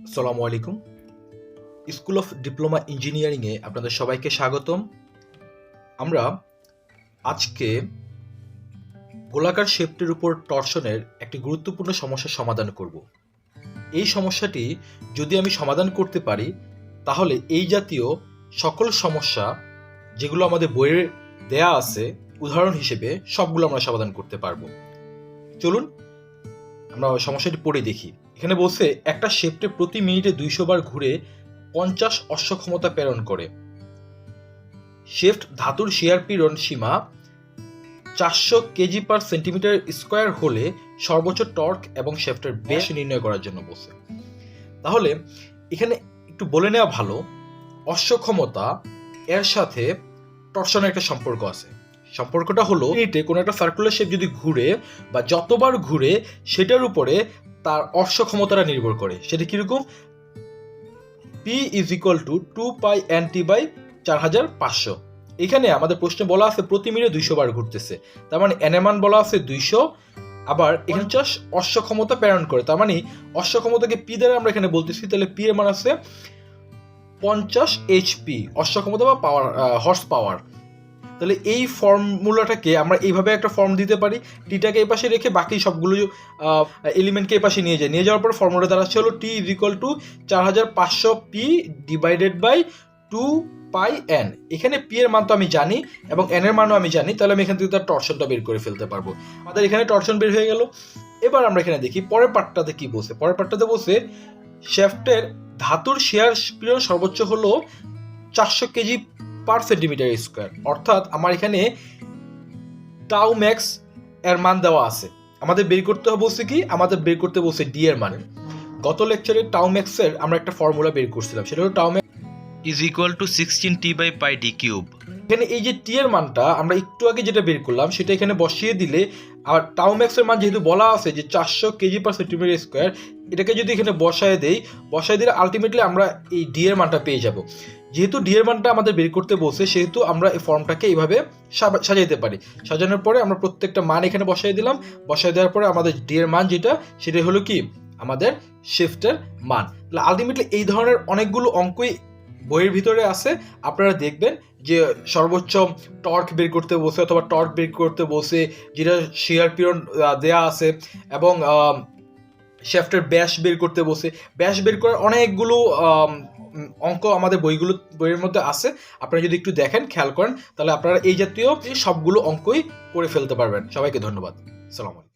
আসসালামু আলাইকুম। School of diploma ইঞ্জিনিয়ারিংয়ে আপনাদের সবাইকে স্বাগতম। আমরা আজকে গোলাকার শেফটের উপর টরশনের একটি গুরুত্বপূর্ণ সমস্যার সমাধান করব। এই সমস্যাটি যদি আমি সমাধান করতে পারি তাহলে এই জাতীয় সকল সমস্যা যেগুলো আমাদের বইয়ে দেয়া আছে উদাহরণ হিসেবে সবগুলো আমরা সমাধান করতে পারবো। চলুন আমরা সমস্যাটি পড়ে দেখি। এখানে বলছে একটা শেফটে প্রতি মিনিটে 200 বার ঘুরে 50 অশ্ব ক্ষমতা প্রেরণ করে। শেফট ধাতুর শিয়ার পীড়ন সীমা 400 কেজি পার সেন্টিমিটার স্কোয়ার হলে সর্বোচ্চ টর্ক এবং শেফটের ব্যাস নির্ণয় করার জন্য বলছে। তাহলে এখানে একটু বলে নেওয়া ভালো, অশ্ব ক্ষমতা এর সাথে টর্শনের একটা সম্পর্ক আছে। সম্পর্কটা হলো মিনিটে কোনো একটা সার্কুলার শেপ যদি ঘুরে বা যতবার ঘুরে সেটার উপরে তার অশ্ব ক্ষমতাটা নির্ভর করে। সেটা কিরকম? P is equal to 2 pi nt by 4500। এখানে আমাদের প্রশ্নে বলা আছে প্রতি মিনিটে 200 বার ঘুরতেছে, তার মানে n এর মান বলা আছে 200, আবার 50 অশ্ব ক্ষমতা প্রেরণ করে, তার মানে অশ্ব ক্ষমতাকে P দ্বারা আমরা এখানে বলতেছি, তাহলে P এর মান আছে 50 HP অশ্ব ক্ষমতা বা পাওয়ার, হর্স পাওয়ার। তাহলে এই ফর্মুলাটাকে আমরা এইভাবে একটা ফর্ম দিতে পারি, টিটাকে এই পাশে রেখে বাকি সবগুলো এলিমেন্টকে এই পাশে নিয়ে যাওয়ার পর ফর্মুলা দ্বারা হলো T is equal to 4500 P divided by 2 pi N। এখানে P এর মান তো আমি জানি এবং N এর মানও আমি জানি, তাহলে আমি এখান থেকে তার টরশনটা বের করে ফেলতে পারবো। আমাদের এখানে টরশন বের হয়ে গেল। এবার আমরা এখানে দেখি পরের পার্টটাতে কি বলছে। পরের পার্টটাতে বলছে শ্যাফটের ধাতুর শিয়ার পীড়ন সর্বোচ্চ হলো 400 কেজি পার সেন্টিমিটার স্কোয়ার। অর্থাৎ আমার এখানে টাউ ম্যাক্স এর মান দেওয়া আছে, আমাদের বের করতে বলছে কি, আমাদের বের করতে বলছে ডি এর মান। গত লেকচারে টাউ ম্যাক্স এর আমরা একটা ফর্মুলা বের করছিলাম, সেটা হলো tau max is equal to 16t by pi d cube। এখানে এই যে টি এর মানটা আমরা একটু আগে যেটা বের করলাম সেটা এখানে বসিয়ে দিলে, আর টাউ ম্যাক্স এর মান যেহেতু বলা আছে যে 400 কেজি পার সেন্টিমিটার স্কোয়ার, এটাকে যদি এখানে বসায় দিলে আলটিমেটলি আমরা এই ডি এর মানটা পেয়ে যাব। যেহেতু ডি এর মানটা আমাদের বের করতে বলছে সেহেতু আমরা এই ফর্মটাকে এইভাবে সাজাইতে পারি। সাজানোর পরে আমরা প্রত্যেকটা মান এখানে বসাই দিলাম, বসাই দেওয়ার পরে আমাদের ডি এর মান যেটা, সেটা হলো কি আমাদের শিফটের মান। তাহলে আলটিমেটলি এই ধরনের অনেকগুলো অঙ্কই বইয়ের ভিতরে আছে। আপনারা দেখবেন যে সর্বোচ্চ টর্ক বের করতে বসে অথবা টর্ক বের করতে বসে যেটা শিয়ার পীড়ন দেয়া আছে, এবং শ্যাফটের ব্যাস বের করতে বসে ব্যাস বের করার অনেকগুলো অঙ্ক আমাদের বইয়ের মধ্যে আছে। আপনারা যদি একটু দেখেন, খেয়াল করেন, তাহলে আপনারা এই জাতীয় সবগুলো অঙ্কই করে ফেলতে পারবেন। সবাইকে ধন্যবাদ। আসসালামু আলাইকুম।